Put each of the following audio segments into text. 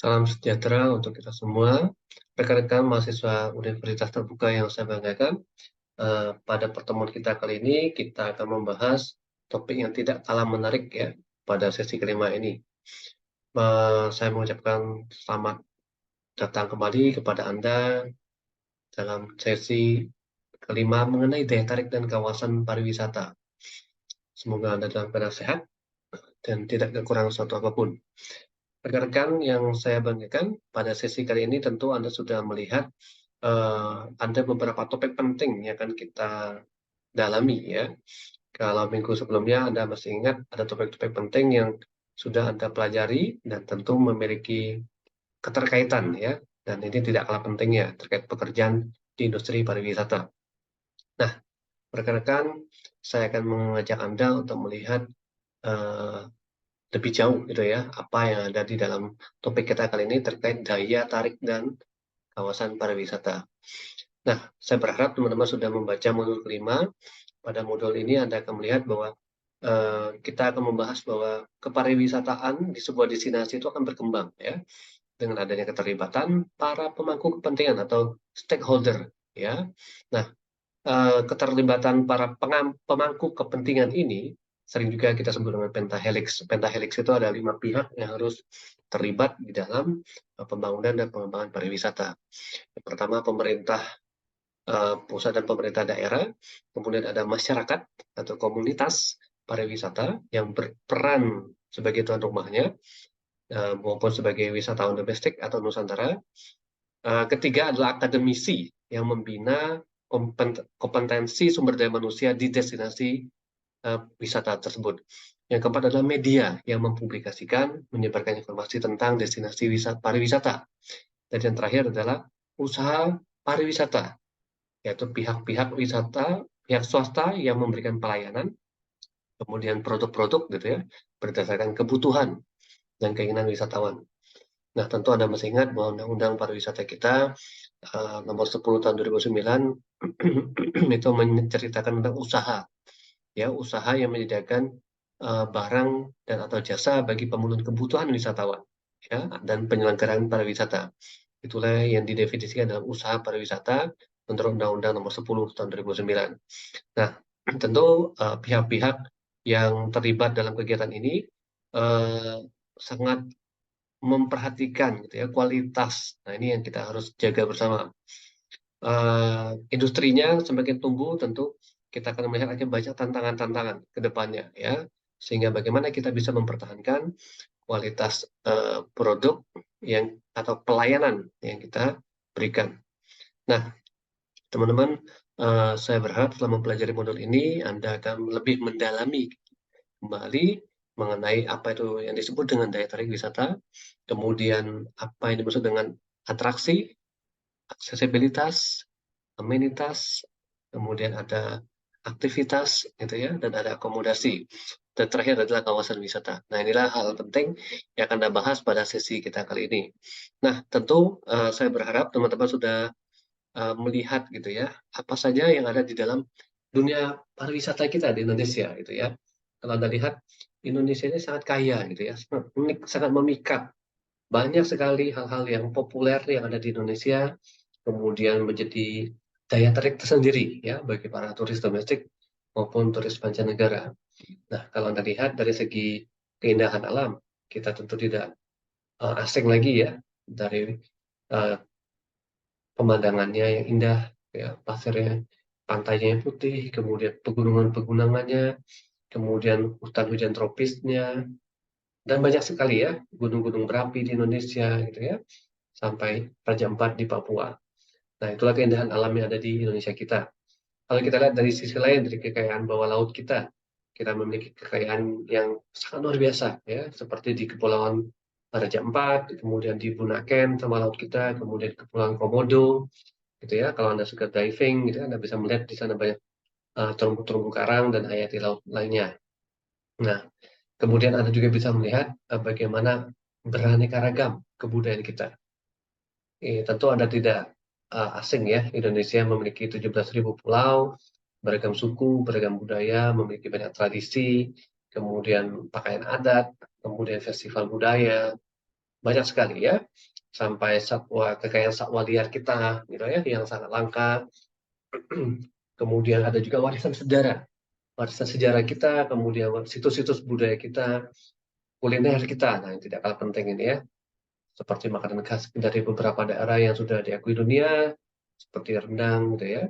Salam sejahtera untuk kita semua. Rekan-rekan mahasiswa Universitas Terbuka yang saya banggakan, pada pertemuan kita kali ini kita akan membahas topik yang tidak kalah menarik ya pada sesi kelima ini. Saya mengucapkan selamat datang kembali kepada Anda dalam sesi kelima mengenai daya tarik dan kawasan pariwisata. Semoga Anda dalam keadaan sehat dan tidak kekurangan suatu apapun. Rekan-rekan yang saya banggakan, pada sesi kali ini tentu Anda sudah melihat ada beberapa topik penting yang akan kita dalami ya. Kalau minggu sebelumnya Anda masih ingat ada topik-topik penting yang sudah Anda pelajari dan tentu memiliki keterkaitan ya. Dan ini tidak kalah pentingnya terkait pekerjaan di industri pariwisata. Nah, rekan-rekan, saya akan mengajak Anda untuk melihat eh, lebih jauh gitu ya, apa yang ada di dalam topik kita kali ini terkait daya tarik dan kawasan pariwisata. Nah, saya berharap teman-teman sudah membaca modul kelima. Pada modul ini Anda akan melihat bahwa kita akan membahas bahwa kepariwisataan di sebuah destinasi itu akan berkembang ya dengan adanya keterlibatan para pemangku kepentingan atau stakeholder ya. Nah, keterlibatan para pemangku kepentingan ini sering juga kita sebut dengan pentahelix. Pentahelix itu ada 5 pihak yang harus terlibat di dalam pembangunan dan pengembangan pariwisata. Yang pertama pemerintah pusat dan pemerintah daerah, kemudian ada masyarakat atau komunitas pariwisata yang berperan sebagai tuan rumahnya maupun sebagai wisatawan domestik atau nusantara. Ketiga adalah akademisi yang membina kompetensi sumber daya manusia di destinasi wisata tersebut. Yang keempat adalah media yang mempublikasikan, menyebarkan informasi tentang destinasi pariwisata. Dan yang terakhir adalah usaha pariwisata, yaitu pihak-pihak wisata, pihak swasta yang memberikan pelayanan, kemudian produk-produk gitu ya, berdasarkan kebutuhan dan keinginan wisatawan. Nah, tentu Anda masih ingat bahwa Undang-Undang Pariwisata kita nomor 10 tahun 2009 itu menceritakan tentang usaha, ya usaha yang menyediakan barang dan atau jasa bagi pemenuhan kebutuhan wisatawan, ya dan penyelenggaraan pariwisata. Itulah yang didefinisikan dalam usaha pariwisata menurut Undang-Undang nomor 10 tahun 2009. Nah, tentu pihak-pihak yang terlibat dalam kegiatan ini sangat memperhatikan gitu ya kualitas. Nah, ini yang kita harus jaga bersama. Industrinya semakin tumbuh, tentu kita akan melihat akan banyak tantangan-tantangan ke depannya ya. Sehingga bagaimana kita bisa mempertahankan kualitas produk yang atau pelayanan yang kita berikan. Nah, teman-teman, saya berharap setelah mempelajari modul ini, Anda akan lebih mendalami kembali mengenai apa itu yang disebut dengan daya tarik wisata, kemudian apa yang dimaksud dengan atraksi, aksesibilitas, amenitas, kemudian ada aktivitas, gitu ya, dan ada akomodasi. Dan terakhir adalah kawasan wisata. Nah, inilah hal penting yang akan kita bahas pada sesi kita kali ini. Nah, tentu saya berharap teman-teman sudah melihat gitu ya apa saja yang ada di dalam dunia pariwisata kita di Indonesia gitu ya. Kalau Anda lihat Indonesia ini sangat kaya gitu ya, sangat unik, sangat memikat. Banyak sekali hal-hal yang populer yang ada di Indonesia kemudian menjadi daya tarik tersendiri ya bagi para turis domestik maupun turis mancanegara. Nah, kalau Anda lihat dari segi keindahan alam, kita tentu tidak asing lagi ya dari uh, pemandangannya yang indah, ya, pasirnya, pantainya yang putih, kemudian pegunungan-pegunungannya, kemudian hutan hujan tropisnya, dan banyak sekali ya gunung-gunung berapi di Indonesia gitu ya, sampai Raja Ampat di Papua. Nah, itulah keindahan alam yang ada di Indonesia kita. Kalau kita lihat dari sisi lain, dari kekayaan bawah laut kita memiliki kekayaan yang sangat luar biasa ya, seperti di Kepulauan Raja Ampat, kemudian di Bunaken sama laut kita, kemudian Kepulauan Komodo, gitu ya. Kalau Anda suka diving gitu, Anda bisa melihat di sana banyak terumbu-terumbu karang dan hayati laut lainnya. Nah, kemudian Anda juga bisa melihat bagaimana beraneka ragam kebudayaan kita. Tentu Anda tidak asing ya, Indonesia memiliki 17.000 pulau, beragam suku, beragam budaya, memiliki banyak tradisi, kemudian pakaian adat, kemudian festival budaya, banyak sekali ya, sampai kekayaan satwa liar kita gitu ya yang sangat langka. Kemudian ada juga warisan sejarah kita, kemudian situs-situs budaya kita, kuliner kita, nah yang tidak kalah penting ini ya, seperti makanan khas dari beberapa daerah yang sudah diakui dunia, seperti rendang gitu ya.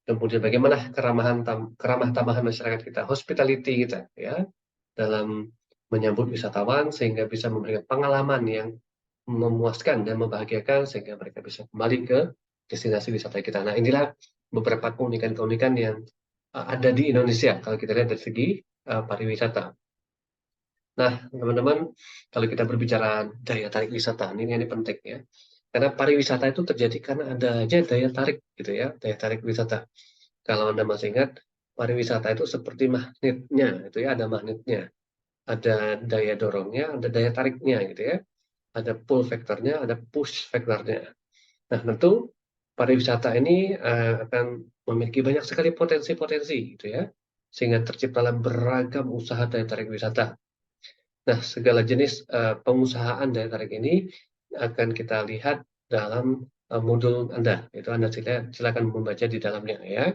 Kemudian bagaimana keramah tamahan masyarakat kita, hospitality kita ya, dalam menyambut wisatawan sehingga bisa memberikan pengalaman yang memuaskan dan membahagiakan sehingga mereka bisa kembali ke destinasi wisata kita. Nah, inilah beberapa keunikan-keunikan yang ada di Indonesia kalau kita lihat dari segi pariwisata. Nah, teman-teman, kalau kita berbicara daya tarik wisata, ini penting ya. Karena pariwisata itu terjadi karena ada aja daya tarik gitu ya, daya tarik wisata. Kalau Anda masih ingat, pariwisata itu seperti magnetnya, itu ya ada magnetnya, ada daya dorongnya, ada daya tariknya gitu ya. Ada pull faktornya, ada push faktornya. Nah, tentu pariwisata ini akan memiliki banyak sekali potensi-potensi gitu ya. Sehingga terciptalah beragam usaha daya tarik wisata. Nah, segala jenis pengusahaan daya tarik ini akan kita lihat dalam modul Anda. Itu Anda silakan membaca di dalamnya ya.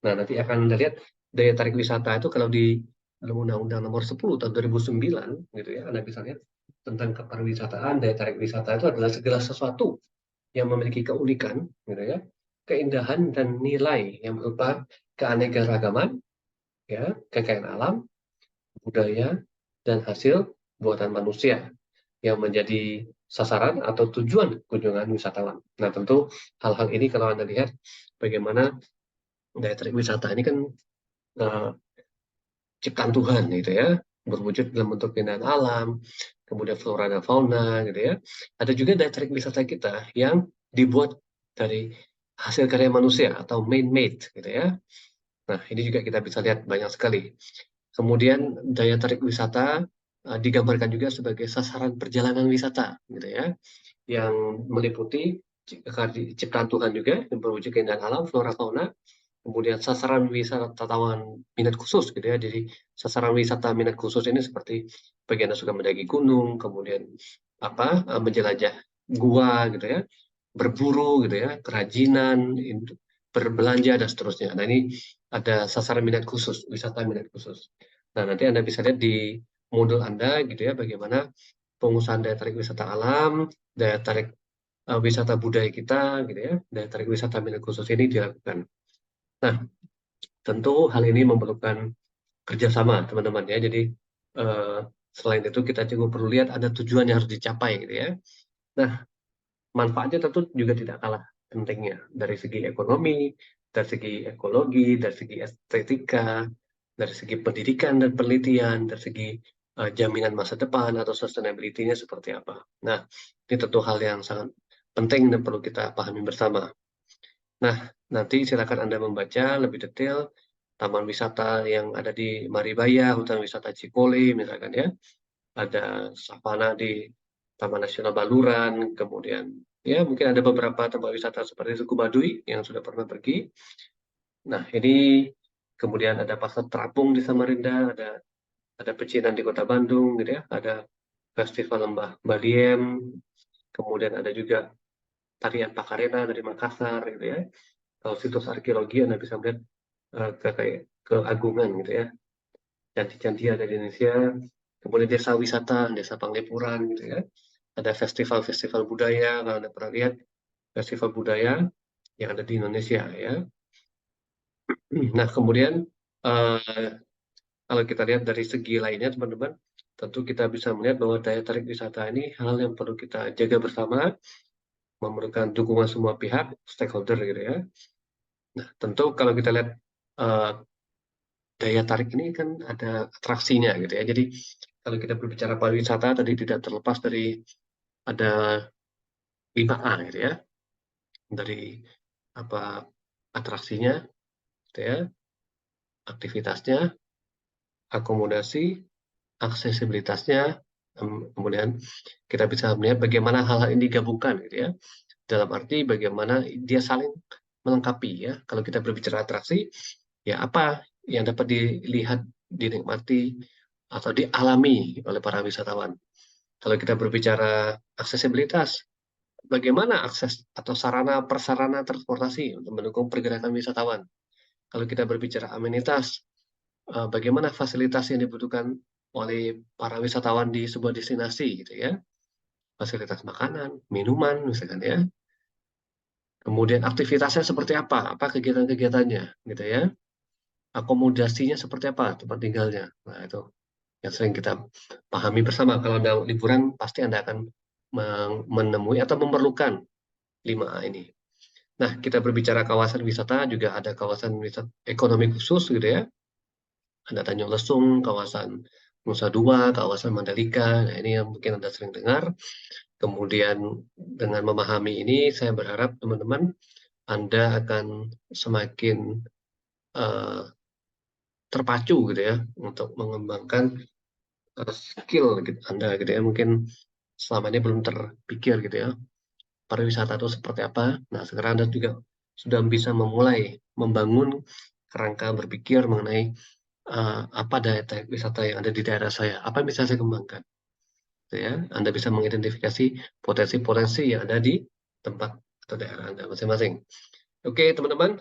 Nah, nanti akan Anda lihat daya tarik wisata itu kalau di dalam Undang-Undang Nomor 10 tahun 2009 gitu ya, Anda bisa lihat tentang kepariwisataan, daya tarik wisata itu adalah segala sesuatu yang memiliki keunikan gitu ya, keindahan dan nilai yang berupa keanekaragaman ya, kekayaan alam, budaya dan hasil buatan manusia yang menjadi sasaran atau tujuan kunjungan wisatawan. Nah, tentu hal-hal ini kalau Anda lihat bagaimana daya tarik wisata ini kan uh, ciptaan Tuhan gitu ya, berwujud dalam bentuk keindahan alam, kemudian flora dan fauna gitu ya. Ada juga daya tarik wisata kita yang dibuat dari hasil karya manusia atau man-made gitu ya. Nah, ini juga kita bisa lihat banyak sekali. Kemudian daya tarik wisata digambarkan juga sebagai sasaran perjalanan wisata gitu ya, yang meliputi ciptaan Tuhan juga yang berwujud keindahan alam, flora fauna, kemudian sasaran wisatawan minat khusus gitu ya. Jadi sasaran wisata minat khusus ini seperti bagi Anda suka mendaki gunung, kemudian menjelajah gua gitu ya, berburu gitu ya, kerajinan, berbelanja dan seterusnya. Nah, ini ada sasaran minat khusus, wisata minat khusus. Nah, nanti Anda bisa lihat di modul Anda gitu ya, bagaimana pengusahaan daya tarik wisata alam, daya tarik wisata budaya kita gitu ya, daya tarik wisata minat khusus ini dilakukan. Nah, tentu hal ini memerlukan kerjasama teman-teman ya. Jadi selain itu kita juga perlu lihat ada tujuan yang harus dicapai gitu ya. Nah, manfaatnya tentu juga tidak kalah pentingnya dari segi ekonomi, dari segi ekologi, dari segi estetika, dari segi pendidikan dan penelitian, dari segi jaminan masa depan atau sustainability-nya seperti apa. Nah, ini tentu hal yang sangat penting dan perlu kita pahami bersama. Nah, nanti silakan Anda membaca lebih detail taman wisata yang ada di Maribaya, hutan wisata Cikole misalkan ya. Ada savana di Taman Nasional Baluran, kemudian ya mungkin ada beberapa tempat wisata seperti Suku Baduy yang sudah pernah pergi. Nah, ini kemudian ada Pasar Terapung di Samarinda, ada pecinan di Kota Bandung gitu ya, ada Festival Lembah Baliem, kemudian ada juga tarian Pakarena dari Makassar gitu ya. Kalau situs arkeologi Anda bisa melihat kayak keagungan gitu ya, candi-candi ada di Indonesia, kemudian desa wisata, desa Panglipuran gitu ya, ada festival-festival budaya, kalau Anda pernah lihat festival budaya yang ada di Indonesia ya. Nah, kemudian uh, kalau kita lihat dari segi lainnya teman-teman, tentu kita bisa melihat bahwa daya tarik wisata ini hal yang perlu kita jaga bersama, memerlukan dukungan semua pihak, stakeholder gitu ya. Nah, tentu kalau kita lihat uh, daya tarik ini kan ada atraksinya gitu ya. Jadi kalau kita berbicara pariwisata tadi tidak terlepas dari ada 5A gitu ya. Dari apa atraksinya gitu ya, aktivitasnya, akomodasi, aksesibilitasnya, kemudian kita bisa melihat bagaimana hal-hal ini digabungkan gitu ya. Dalam arti bagaimana dia saling melengkapi ya. Kalau kita berbicara atraksi, ya apa yang dapat dilihat, dinikmati atau dialami oleh para wisatawan. Kalau kita berbicara aksesibilitas, bagaimana akses atau sarana prasarana transportasi untuk mendukung pergerakan wisatawan? Kalau kita berbicara amenitas, bagaimana fasilitas yang dibutuhkan oleh para wisatawan di sebuah destinasi gitu ya, fasilitas makanan, minuman misalkan ya. Kemudian aktivitasnya seperti apa kegiatan-kegiatannya gitu ya. Akomodasinya seperti apa, tempat tinggalnya. Nah, itu yang sering kita pahami bersama. Kalau ada liburan, pasti Anda akan menemui atau memerlukan 5A ini. Nah, kita berbicara kawasan wisata, juga ada kawasan wisata ekonomi khusus gitu ya. Ada Tanjung Lesung, kawasan Nusa Dua, kawasan Mandalika. Nah, ini yang mungkin Anda sering dengar. Kemudian dengan memahami ini, saya berharap teman-teman Anda akan semakin terpacu gitu ya untuk mengembangkan skill gitu Anda gitu ya. Mungkin selama ini belum terpikir gitu ya, pariwisata itu seperti apa. Nah, sekarang Anda juga sudah bisa memulai membangun kerangka berpikir mengenai apa daya tarik wisata yang ada di daerah saya, apa yang bisa saya kembangkan. Gitu ya. Anda bisa mengidentifikasi potensi-potensi yang ada di tempat atau daerah Anda masing-masing. Oke, teman-teman,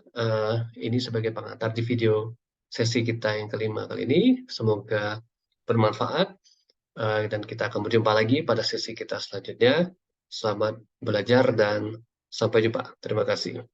ini sebagai pengantar di video sesi kita yang kelima kali ini. Semoga bermanfaat, dan kita akan berjumpa lagi pada sesi kita selanjutnya. Selamat belajar dan sampai jumpa. Terima kasih.